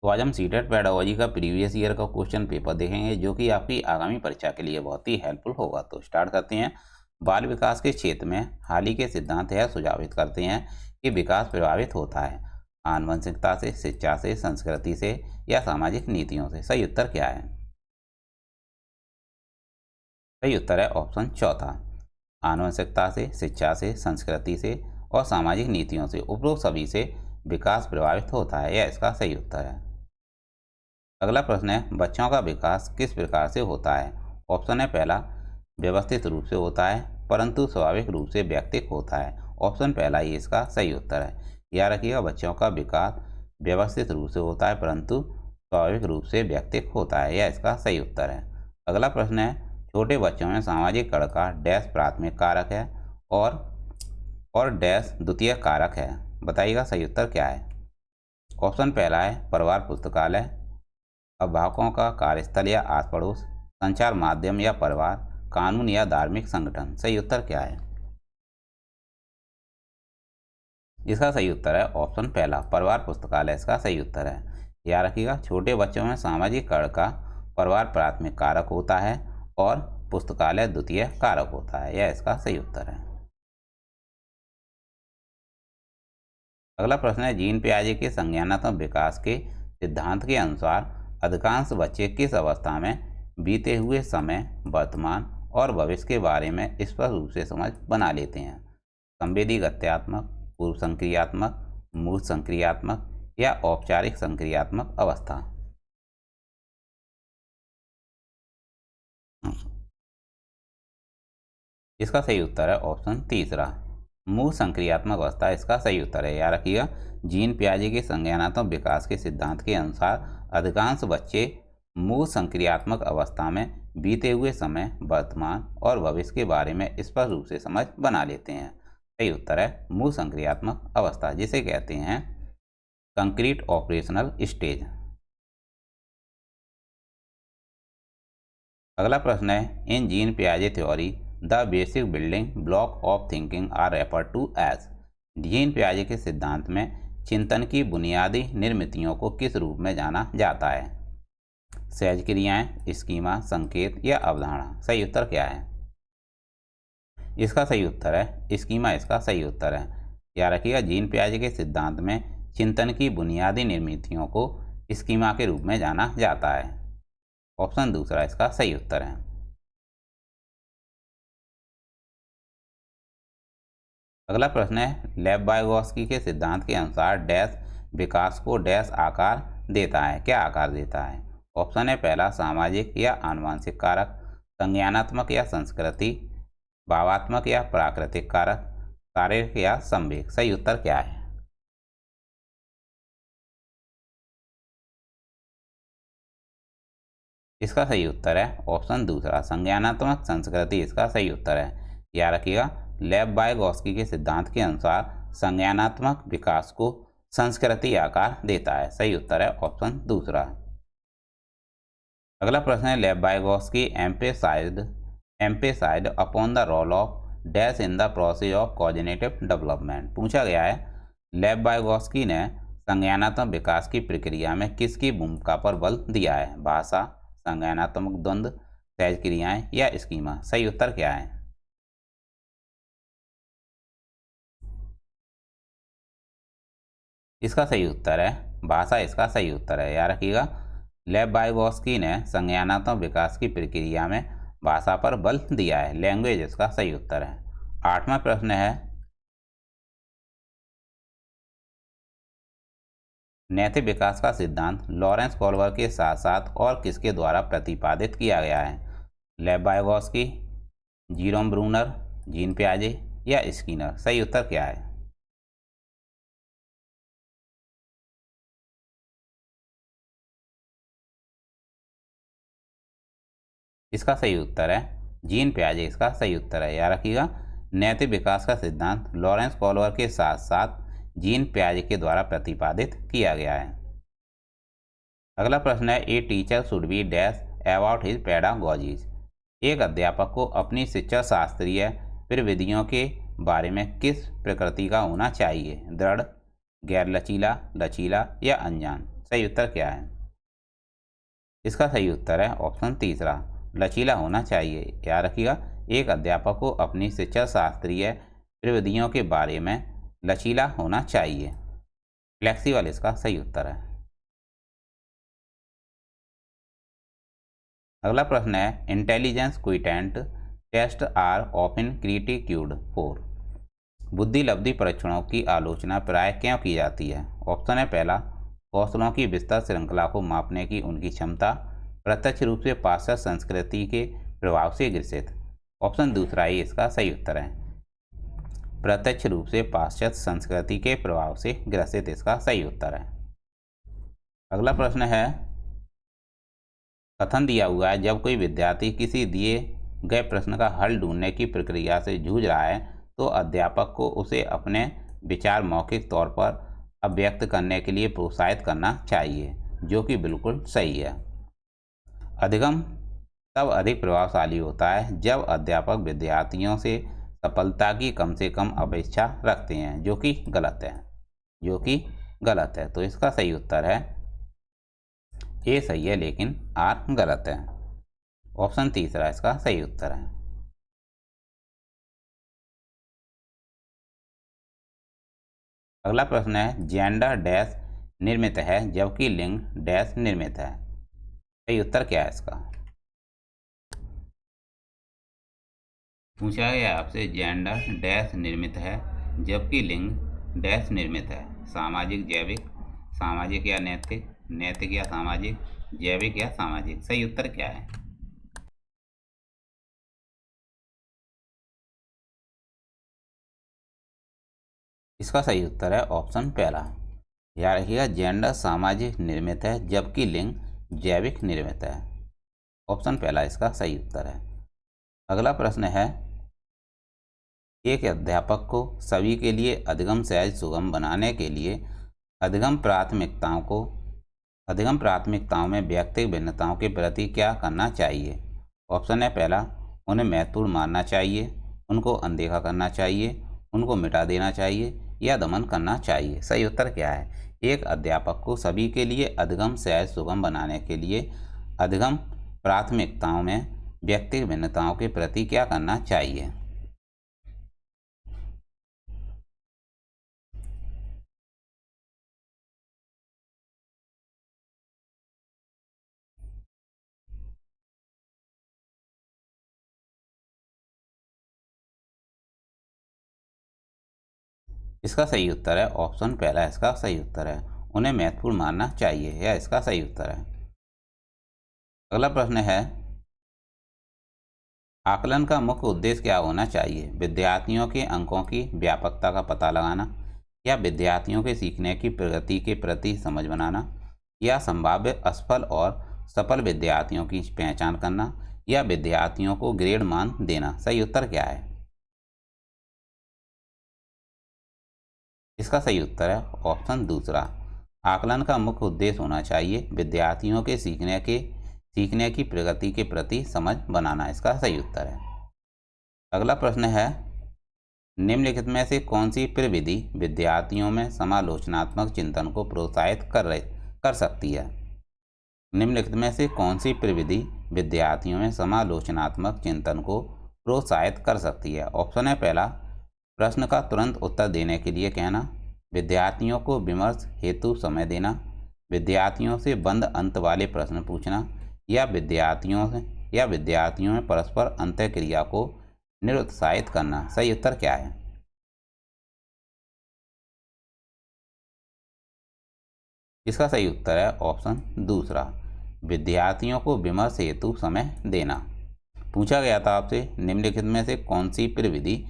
तो आज हम सीटेट पेडागोजी का प्रीवियस ईयर का क्वेश्चन पेपर देखेंगे जो कि आपकी आगामी परीक्षा के लिए बहुत ही हेल्पफुल होगा। तो स्टार्ट करते हैं। बाल विकास के क्षेत्र में हाल ही के सिद्धांत यह सुझावित करते हैं कि विकास प्रभावित होता है आनुवंशिकता से, शिक्षा से, संस्कृति से या सामाजिक नीतियों से। सही उत्तर क्या है? सही उत्तर है ऑप्शन चौथा, आनुवंशिकता से, शिक्षा से, संस्कृति से और सामाजिक नीतियों से। उपरोक्त सभी से विकास प्रभावित होता है, यह इसका सही उत्तर है। अगला प्रश्न है, बच्चों का विकास किस प्रकार से होता है? ऑप्शन है पहला, व्यवस्थित रूप से होता है परंतु स्वाभाविक रूप से व्यक्तिक होता है। ऑप्शन पहला ही इसका सही उत्तर है। याद रखिएगा, बच्चों का विकास व्यवस्थित रूप से होता है परंतु स्वाभाविक रूप से व्यक्तिक होता है, यह इसका सही उत्तर है। अगला प्रश्न है, छोटे बच्चों में सामाजिक कण का डैश प्राथमिक कारक है और डैश द्वितीय कारक है। बताइएगा सही उत्तर क्या है? ऑप्शन पहला है परिवार पुस्तकालय, अभिभावकों का कार्यस्थल या आस पड़ोस, संचार माध्यम या परिवार, कानून या धार्मिक संगठन। सही उत्तर क्या है? इसका सही उत्तर है ऑप्शन पहला, परिवार पुस्तकालय इसका सही उत्तर है। याद रखिएगा, छोटे बच्चों में सामाजिक कण का परिवार प्राथमिक कारक होता है और पुस्तकालय द्वितीय कारक होता है, यह इसका सही उत्तर है। अगला प्रश्न है, जीन पियाजे के संज्ञानात्मक विकास के सिद्धांत के अनुसार अधिकांश बच्चे किस अवस्था में बीते हुए समय, वर्तमान और भविष्य के बारे में स्पष्ट रूप से समझ बना लेते हैं? संवेदी गत्यात्मक, पूर्व संक्रियात्मक, मूर्त संक्रियात्मक या औपचारिक संक्रियात्मक अवस्था। इसका सही उत्तर है ऑप्शन तीसरा, मूर्त संक्रियात्मक अवस्था इसका सही उत्तर है। याद रखिएगा, जीन पियाजे के संज्ञानात्मक विकास के सिद्धांत के अनुसार अधिकांश बच्चे मूर्त संक्रियात्मक अवस्था में बीते हुए समय, वर्तमान और भविष्य के बारे में स्पष्ट रूप से समझ बना लेते हैं। सही उत्तर है मूर्त संक्रियात्मक अवस्था, जिसे कहते हैं कंक्रीट ऑपरेशनल स्टेज। अगला प्रश्न है, इन जीन पियाजे theory the basic building block of thinking are refer to as. Jean पियाजे के सिद्धांत में चिंतन की बुनियादी निर्मितियों को किस रूप में जाना जाता है? सहज क्रियाएं, स्कीमा, संकेत या अवधारणा। सही उत्तर क्या है? इसका सही उत्तर है स्कीमा इसका सही उत्तर है। याद रखिएगा, जीन पियाजे के सिद्धांत में चिंतन की बुनियादी निर्मितियों को स्कीमा के रूप में जाना जाता है। ऑप्शन दूसरा इसका सही उत्तर है। अगला प्रश्न है, लेव-वाइगोत्स्की के सिद्धांत के अनुसार डैश विकास को डैश आकार देता है। क्या आकार देता है? ऑप्शन है पहला, सामाजिक या आनुवंशिक कारक, संज्ञानात्मक या संस्कृति, भावात्मक या प्राकृतिक कारक, शारीरिक या संवेग। सही उत्तर क्या है? इसका सही उत्तर है ऑप्शन दूसरा, संज्ञानात्मक संस्कृति इसका सही उत्तर है। याद रखिएगा, लेव-वाइगोत्स्की के सिद्धांत के अनुसार संज्ञानात्मक विकास को संस्कृति आकार देता है। सही उत्तर है ऑप्शन दूसरा। अगला प्रश्न है, Lev Vygotsky emphasized upon the role of dash in the process of cognitive development. पूछा गया है, लेव-वाइगोत्स्की ने संज्ञानात्मक विकास की प्रक्रिया में किसकी भूमिका पर बल दिया है? भाषा, संज्ञानात्मक द्वंद्व, सहज क्रियाएं या स्कीमा। सही उत्तर क्या है? इसका सही उत्तर है भाषा इसका सही उत्तर है। याद रखिएगा, लेव-वाइगोत्स्की ने संज्ञानात्मक विकास की प्रक्रिया में भाषा पर बल दिया है। लैंग्वेज इसका सही उत्तर है। आठवां प्रश्न है, नैतिक विकास का सिद्धांत लॉरेंस कोल्बर के साथ साथ और किसके द्वारा प्रतिपादित किया गया है? लेव-वाइगोत्स्की, जीरोम ब्रूनर, जीन पियाजे या स्किनर। सही उत्तर क्या है? इसका सही उत्तर है जीन पियाजे इसका सही उत्तर है। याद रखिएगा, नैतिक विकास का सिद्धांत लॉरेंस कोल्बर के साथ साथ जीन पियाजे के द्वारा प्रतिपादित किया गया है। अगला प्रश्न है, a teacher should be dash about his pedagogies. एक अध्यापक को अपनी शिक्षा शास्त्रीय प्रविधियों के बारे में किस प्रकृति का होना चाहिए? दृढ़, गैर लचीला, लचीला या अनजान। सही उत्तर क्या है? इसका सही उत्तर है ऑप्शन तीसरा, लचीला होना चाहिए। याद रखिएगा, एक अध्यापक को अपनी शिक्षा शास्त्रीय प्रविधियों के बारे में लचीला होना चाहिए। फ्लेक्सिबल इसका सही उत्तर है। अगला प्रश्न है, intelligence quotient test are often critiqued for. बुद्धि लब्धि परीक्षणों की आलोचना प्राय क्यों की जाती है? ऑप्शन है पहला, कौशलों की विस्तृत श्रृंखला को मापने की उनकी क्षमता, प्रत्यक्ष रूप से पाश्चात्य संस्कृति के प्रभाव से ग्रसित। ऑप्शन दूसरा ही इसका सही उत्तर है, प्रत्यक्ष रूप से पाश्चात्य संस्कृति के प्रभाव से ग्रसित इसका सही उत्तर है। अगला प्रश्न है, कथन दिया हुआ है, जब कोई विद्यार्थी किसी दिए गए प्रश्न का हल ढूंढने की प्रक्रिया से जूझ रहा है तो अध्यापक को उसे अपने विचार मौखिक तौर पर अभिव्यक्त करने के लिए प्रोत्साहित करना चाहिए, जो कि बिल्कुल सही है। अधिगम तब अधिक प्रभावशाली होता है जब अध्यापक विद्यार्थियों से सफलता की कम से कम अपेक्षा रखते हैं, जो कि गलत है, जो कि गलत है। तो इसका सही उत्तर है ए सही है लेकिन आर गलत है। ऑप्शन तीसरा इसका सही उत्तर है। अगला प्रश्न है, जेंडर डैश निर्मित है जबकि लिंग डैश निर्मित है। सही उत्तर क्या है इसका? पूछा गया आपसे, जेंडर डैश निर्मित है जबकि लिंग डैश निर्मित है। सामाजिक जैविक, सामाजिक या नैतिक, नैतिक या सामाजिक, जैविक या सामाजिक। सही उत्तर क्या है? इसका सही उत्तर है ऑप्शन पहला। याद रखिएगा, जेंडर सामाजिक निर्मित है जबकि लिंग जैविक निर्मित है। ऑप्शन पहला इसका सही उत्तर है। अगला प्रश्न है, एक अध्यापक को सभी के लिए अधिगम सहज सुगम बनाने के लिए अधिगम प्राथमिकताओं में व्यक्तिगत भिन्नताओं के प्रति क्या करना चाहिए? ऑप्शन है पहला, उन्हें महत्वपूर्ण मानना चाहिए, उनको अनदेखा करना चाहिए, उनको मिटा देना चाहिए या दमन करना चाहिए। सही उत्तर क्या है? एक अध्यापक को सभी के लिए अधिगम सहज सुगम बनाने के लिए अधिगम प्राथमिकताओं में व्यक्तिगत भिन्नताओं के प्रति क्या करना चाहिए? इसका सही उत्तर है ऑप्शन पहला इसका सही उत्तर है, उन्हें महत्वपूर्ण मानना चाहिए, यह इसका सही उत्तर है। अगला प्रश्न है, आकलन का मुख्य उद्देश्य क्या होना चाहिए? विद्यार्थियों के अंकों की व्यापकता का पता लगाना, या विद्यार्थियों के सीखने की प्रगति के प्रति समझ बनाना, या संभाव्य असफल और सफल विद्यार्थियों की पहचान करना, या विद्यार्थियों को ग्रेड मान देना। सही उत्तर क्या है? इसका सही उत्तर है ऑप्शन दूसरा, आकलन का मुख्य उद्देश्य होना चाहिए विद्यार्थियों के सीखने की प्रगति के प्रति समझ बनाना। इसका सही उत्तर है। अगला प्रश्न है, निम्नलिखित में से कौन सी प्रविधि विद्यार्थियों में समालोचनात्मक चिंतन को प्रोत्साहित कर सकती है? निम्नलिखित में से कौन सी प्रविधि विद्यार्थियों में समालोचनात्मक चिंतन को प्रोत्साहित कर सकती है? ऑप्शन है पहला, प्रश्न का तुरंत उत्तर देने के लिए कहना, विद्यार्थियों को विमर्श हेतु समय देना, विद्यार्थियों से बंद अंत वाले प्रश्न पूछना, या विद्यार्थियों में परस्पर अंतःक्रिया को निरुत्साहित करना। सही उत्तर क्या है? इसका सही उत्तर है ऑप्शन दूसरा, विद्यार्थियों को विमर्श हेतु समय देना। पूछा गया था आपसे, निम्नलिखित में से कौन सी प्रविधि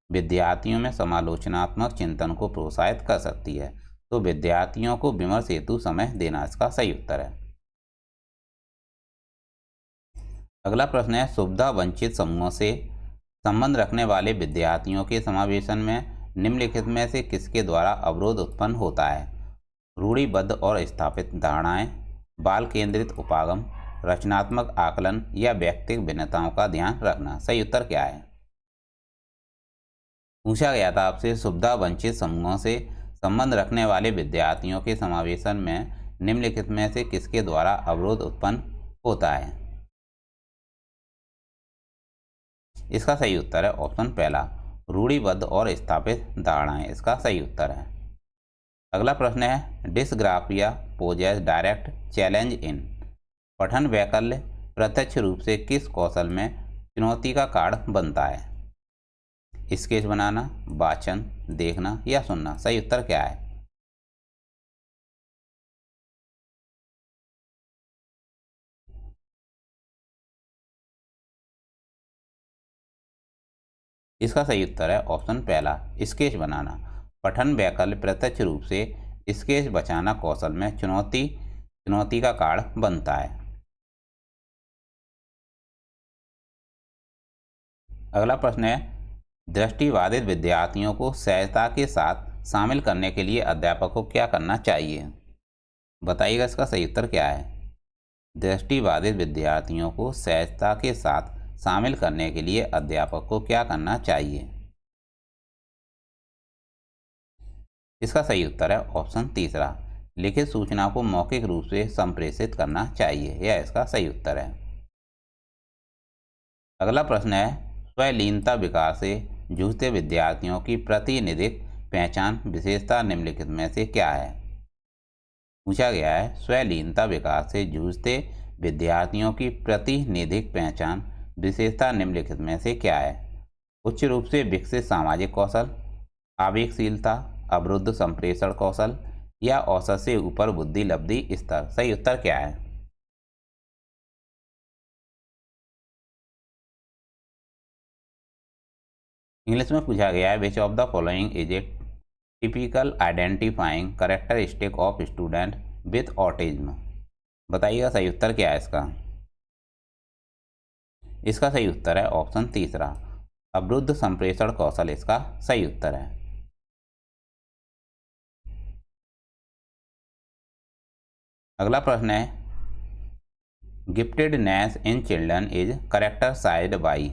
विद्यार्थियों में समालोचनात्मक चिंतन को प्रोत्साहित कर सकती है? तो विद्यार्थियों को विमर्श हेतु समय देना इसका सही उत्तर है। अगला प्रश्न है, सुविधा वंचित समूहों से संबंध रखने वाले विद्यार्थियों के समावेशन में निम्नलिखित में से किसके द्वारा अवरोध उत्पन्न होता है? रूढ़िबद्ध और स्थापित धारणाएं, बाल केंद्रित उपागम, रचनात्मक आकलन, या व्यक्तिगत भिन्नताओं का ध्यान रखना। सही उत्तर क्या है? पूछा गया था आपसे, सुविधा वंचित समूहों से संबंध रखने वाले विद्यार्थियों के समावेशन में निम्नलिखित में से किसके द्वारा अवरोध उत्पन्न होता है? इसका सही उत्तर है ऑप्शन पहला, रूढ़िबद्ध और स्थापित धारणाएं। इसका सही उत्तर है। अगला प्रश्न है, dysgraphia poses direct challenge in. पठन वैकल्य प्रत्यक्ष रूप से किस कौशल में चुनौती का कारण बनता है? स्केच बनाना, वाचन, देखना या सुनना। सही उत्तर क्या है? इसका सही उत्तर है ऑप्शन पहला, स्केच बनाना। पठन वैकल्य प्रत्यक्ष रूप से स्केच बचाना कौशल में चुनौती का कारण बनता है। अगला प्रश्न है, दृष्टिबाधित विद्यार्थियों को सहजता के साथ शामिल करने के लिए अध्यापक को क्या करना चाहिए? बताइएगा इसका सही उत्तर क्या है? दृष्टिबाधित विद्यार्थियों को सहजता के साथ शामिल करने के लिए अध्यापक को क्या करना चाहिए? इसका सही उत्तर है ऑप्शन तीसरा, लिखित सूचना को मौखिक रूप से संप्रेषित करना चाहिए। यह इसका सही उत्तर है। अगला प्रश्न है, स्वलीनता विकार से जूझते विद्यार्थियों की प्रतिनिधिक पहचान विशेषता निम्नलिखित में से क्या है? पूछा गया है, स्वलीनता विकार से जूझते विद्यार्थियों की प्रतिनिधिक पहचान विशेषता निम्नलिखित में से क्या है? उच्च रूप से विकसित सामाजिक कौशल, आवेगशीलता, अवरुद्ध संप्रेषण कौशल या औसत से ऊपर बुद्धि लब्धि स्तर। सही उत्तर क्या है? इंग्लिश में पूछा गया है, which of the following is a typical identifying characteristic of student with autism. बताइएगा सही उत्तर क्या है इसका? इसका सही उत्तर है ऑप्शन तीसरा, अवरुद्ध संप्रेषण कौशल। इसका सही उत्तर है। अगला प्रश्न है, giftedness in children is characterised by.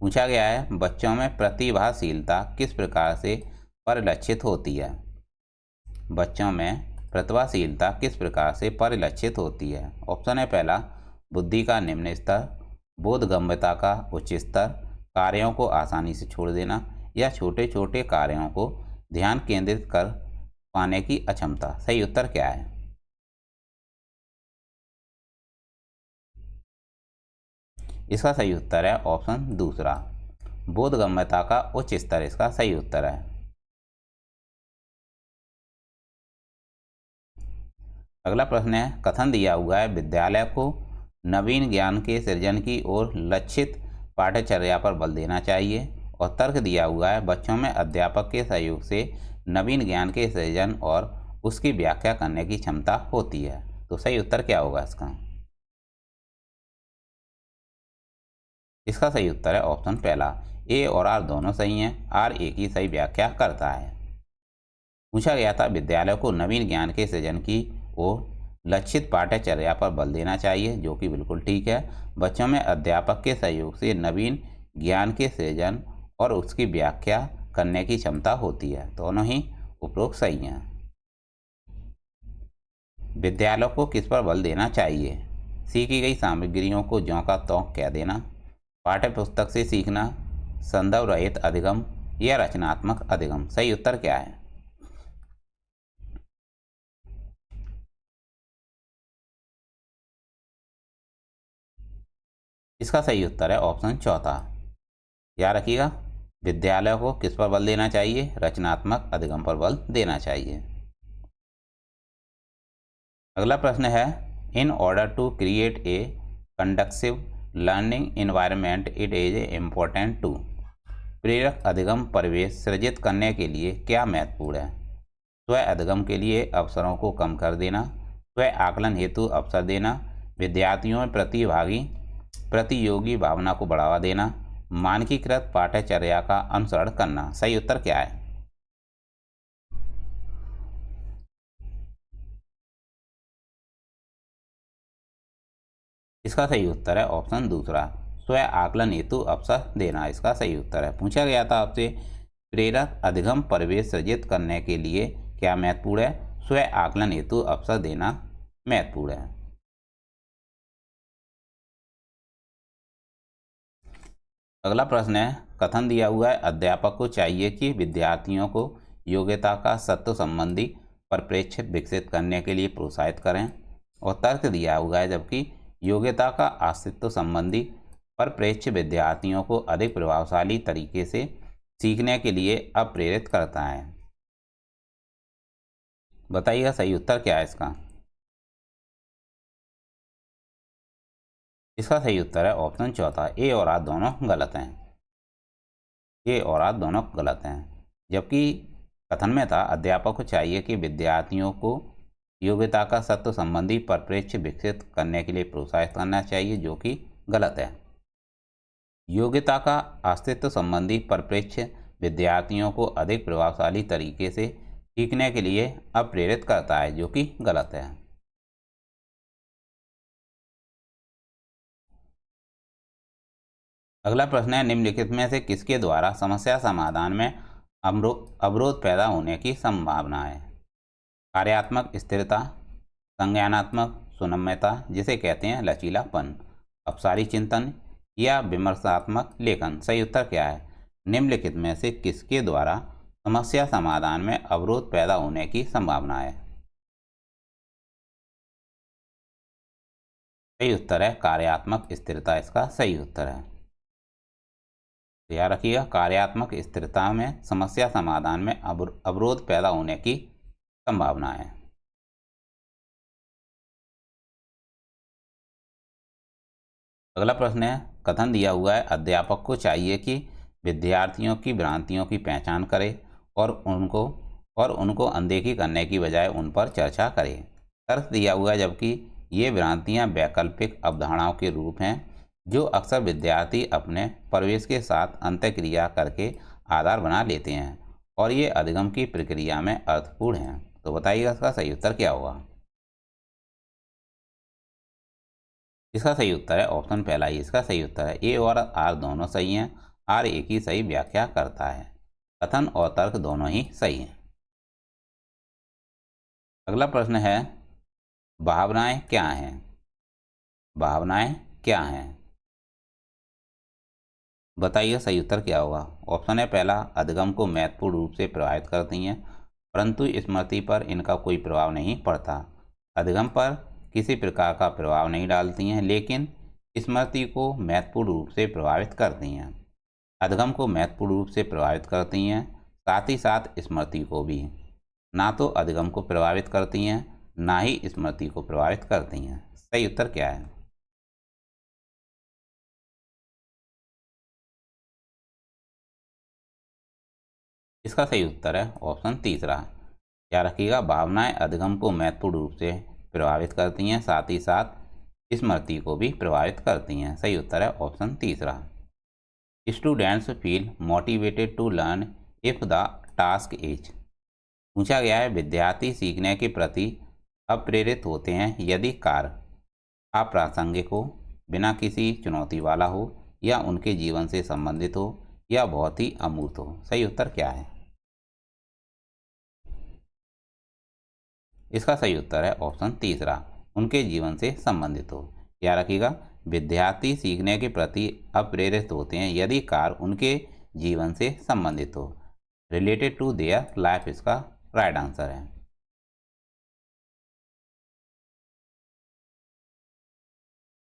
पूछा गया है, बच्चों में प्रतिभाशीलता किस प्रकार से परिलक्षित होती है? बच्चों में प्रतिभाशीलता किस प्रकार से परिलक्षित होती है? ऑप्शन है पहला, बुद्धि का निम्न स्तर, बोधगम्यता का उच्च स्तर, कार्यों को आसानी से छोड़ देना या छोटे छोटे कार्यों को ध्यान केंद्रित कर पाने की अक्षमता। सही उत्तर क्या है? इसका सही उत्तर है ऑप्शन दूसरा, बोधगम्यता का उच्च स्तर। इसका सही उत्तर है। अगला प्रश्न है, कथन दिया हुआ है, विद्यालय को नवीन ज्ञान के सृजन की ओर लक्षित पाठ्यचर्या पर बल देना चाहिए। और तर्क दिया हुआ है, बच्चों में अध्यापक के सहयोग से नवीन ज्ञान के सृजन और उसकी व्याख्या करने की क्षमता होती है। तो सही उत्तर क्या होगा इसका? इसका सही उत्तर है ऑप्शन पहला, ए और आर दोनों सही हैं। आर ए की सही व्याख्या करता है। पूछा गया था, विद्यालय को नवीन ज्ञान के सृजन की ओर लक्षित पाठ्यचर्या पर बल देना चाहिए, जो कि बिल्कुल ठीक है। बच्चों में अध्यापक के सहयोग से नवीन ज्ञान के सृजन और उसकी व्याख्या करने की क्षमता होती है। दोनों ही उपरोक्त सही हैं। विद्यालय को किस पर बल देना चाहिए? सीखी गई सामग्रियों को ज्यों का त्यों कह देना, पाठ्य पुस्तक से सीखना, संदर्भ रहित अधिगम या रचनात्मक अधिगम। सही उत्तर क्या है? इसका सही उत्तर है ऑप्शन चौथा। याद रखिएगा, विद्यालय को किस पर बल देना चाहिए? रचनात्मक अधिगम पर बल देना चाहिए। अगला प्रश्न है, in order to create a conducive learning environment it is important to. प्रेरक अधिगम परिवेश सृजित करने के लिए क्या महत्वपूर्ण है? स्व अधिगम के लिए अवसरों को कम कर देना, स्व आकलन हेतु अवसर देना, विद्यार्थियों में प्रतियोगी भावना को बढ़ावा देना, मानकीकृत पाठ्यचर्या का अनुसरण करना। सही उत्तर क्या है? इसका सही उत्तर है ऑप्शन दूसरा, स्व आकलन हेतु अवसर देना। इसका सही उत्तर है। पूछा गया था आपसे, प्रेरक अधिगम परिवेश सृजित करने के लिए क्या महत्वपूर्ण है? स्व आकलन हेतु अवसर देना महत्वपूर्ण है। अगला प्रश्न है, कथन दिया हुआ है, अध्यापक को चाहिए कि विद्यार्थियों को योग्यता का सत्व संबंधी परिप्रेक्ष्य विकसित करने के लिए प्रोत्साहित करें। और तर्क दिया हुआ है, जबकि योग्यता का अस्तित्व संबंधी परिप्रेक्ष्य विद्यार्थियों को अधिक प्रभावशाली तरीके से सीखने के लिए अप्रेरित करता है। बताइएगा सही उत्तर क्या है इसका। इसका सही उत्तर है ऑप्शन चौथा, ए और आर दोनों गलत हैं। ए और आर दोनों गलत हैं। जबकि कथन में था, अध्यापक को चाहिए कि विद्यार्थियों को योग्यता का सत्व संबंधी परिप्रेक्ष्य विकसित करने के लिए प्रोत्साहित करना चाहिए, जो कि गलत है। योग्यता का अस्तित्व संबंधी परिप्रेक्ष्य विद्यार्थियों को अधिक प्रभावशाली तरीके से सीखने के लिए अप्रेरित करता है, जो कि गलत है। अगला प्रश्न है, निम्नलिखित में से किसके द्वारा समस्या समाधान में अवरोध पैदा होने की संभावना है। कार्यात्मक स्थिरता, संज्ञानात्मक सुनम्यता जिसे कहते हैं लचीलापन, अपसारी चिंतन या विमर्शात्मक लेखन। सही उत्तर क्या है। निम्नलिखित में से किसके द्वारा समस्या समाधान में अवरोध पैदा होने की संभावना है। सही उत्तर है कार्यात्मक स्थिरता, इसका सही उत्तर है। याद रखिएगा, कार्यात्मक स्थिरता में समस्या समाधान में अवरोध पैदा होने की संभावना है। अगला प्रश्न है, कथन दिया हुआ है, अध्यापक को चाहिए कि विद्यार्थियों की भ्रांतियों की पहचान करे और उनको अनदेखी करने की बजाय उन पर चर्चा करे। तर्क दिया हुआ है, जबकि ये भ्रांतियां वैकल्पिक अवधारणाओं के रूप हैं जो अक्सर विद्यार्थी अपने परिवेश के साथ अंतःक्रिया करके आधार बना लेते हैं और ये अधिगम की प्रक्रिया में अर्थपूर्ण हैं। तो बताइएगा इसका सही उत्तर क्या होगा। इसका सही उत्तर है ऑप्शन पहला ही, इसका सही उत्तर है। ए और आर दोनों सही हैं। आर एक ही सही व्याख्या करता है। कथन और तर्क दोनों ही सही हैं। अगला प्रश्न है, भावनाएं क्या हैं। भावनाएं क्या हैं, बताइए सही उत्तर क्या होगा। ऑप्शन है पहला, अधिगम को महत्वपूर्ण रूप से प्रभावित करती हैं परंतु स्मृति पर इनका कोई प्रभाव नहीं पड़ता। अधिगम पर किसी प्रकार का प्रभाव नहीं डालती हैं लेकिन स्मृति को महत्वपूर्ण रूप से प्रभावित करती हैं। अधिगम को महत्वपूर्ण रूप से प्रभावित करती हैं, साथ ही साथ स्मृति को भी। ना तो अधिगम को प्रभावित करती हैं ना ही स्मृति को प्रभावित करती हैं। सही उत्तर क्या है। इसका सही उत्तर है ऑप्शन तीसरा। याद रखिएगा, भावनाएं अधिगम को महत्वपूर्ण रूप से प्रभावित करती हैं, साथ ही साथ स्मृति को भी प्रभावित करती हैं। सही उत्तर है ऑप्शन तीसरा। Students feel motivated to learn if the task is. पूछा गया है, विद्यार्थी सीखने के प्रति अप्रेरित होते हैं यदि कार्य अप्रासंगिक हो, बिना किसी चुनौती वाला हो या उनके जीवन से संबंधित हो या बहुत ही अमूर्त हो। सही उत्तर क्या है। इसका सही उत्तर है ऑप्शन तीसरा, उनके जीवन से संबंधित हो। याद रखिएगा, विद्यार्थी सीखने के प्रति अप्रेरित होते हैं यदि कार्य उनके जीवन से संबंधित हो। रिलेटेड टू देयर लाइफ इसका राइट आंसर है।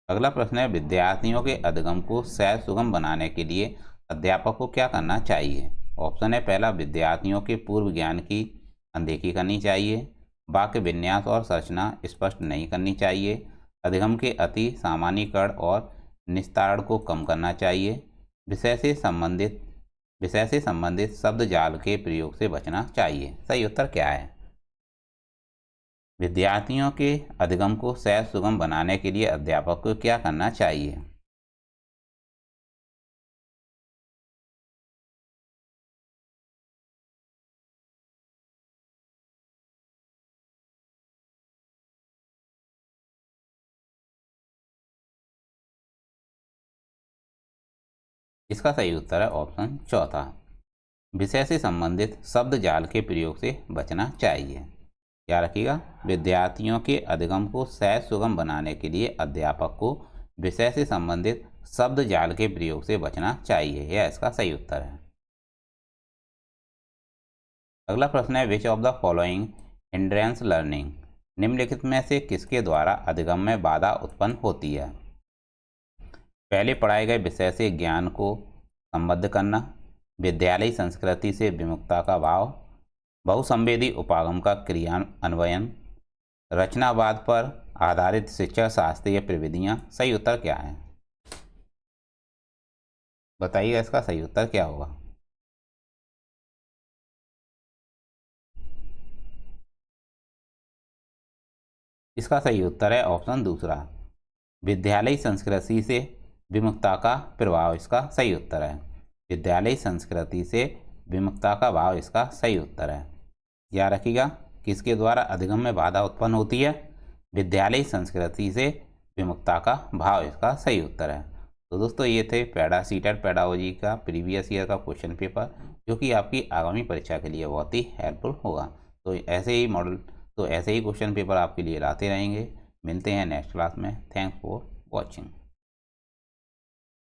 अगला प्रश्न है, विद्यार्थियों के अधिगम को सहज सुगम बनाने के लिए अध्यापक को क्या करना चाहिए। ऑप्शन है पहला, विद्यार्थियों के पूर्व ज्ञान की अनदेखी करनी चाहिए। वाक्य विन्यास और संरचना स्पष्ट नहीं करनी चाहिए। अधिगम के अति सामान्यीकरण और निस्तारण को कम करना चाहिए। विषय से संबंधित शब्द जाल के प्रयोग से बचना चाहिए। सही उत्तर क्या है। विद्यार्थियों के अधिगम को सहज सुगम बनाने के लिए अध्यापक को क्या करना चाहिए। इसका सही उत्तर है ऑप्शन चौथा, विषय से संबंधित शब्द जाल के प्रयोग से बचना चाहिए। क्या रखिएगा, विद्यार्थियों के अधिगम को सहज सुगम बनाने के लिए अध्यापक को विषय से संबंधित शब्द जाल के प्रयोग से बचना चाहिए। यह इसका सही उत्तर है। अगला प्रश्न है, which of the following hindrance learning, निम्नलिखित में से किसके द्वारा अधिगम में बाधा उत्पन्न होती है। पहले पढ़ाए गए विषय से ज्ञान को संबद्ध करना, विद्यालयी संस्कृति से विमुखता का भाव, बहुसंवेदी उपागम का क्रियान्वयन, रचनावाद पर आधारित शिक्षा शास्त्रीय प्रविधियां। सही उत्तर क्या है, बताइएगा इसका सही उत्तर क्या होगा। इसका सही उत्तर है ऑप्शन दूसरा, विद्यालयी संस्कृति से विमुखता का प्रभाव। इसका सही उत्तर है, विद्यालयी संस्कृति से विमुखता का भाव इसका सही उत्तर है। याद रखिएगा, किसके द्वारा अधिगम में बाधा उत्पन्न होती है, विद्यालयी संस्कृति से विमुखता का भाव इसका सही उत्तर है। तो दोस्तों, ये थे पैडा सीटेट पेडागोजी का प्रीवियस ईयर का क्वेश्चन पेपर, जो कि आपकी आगामी परीक्षा के लिए बहुत ही हेल्पफुल होगा। तो ऐसे ही क्वेश्चन पेपर आपके लिए लाते रहेंगे। मिलते हैं नेक्स्ट क्लास में। Thanks for watching.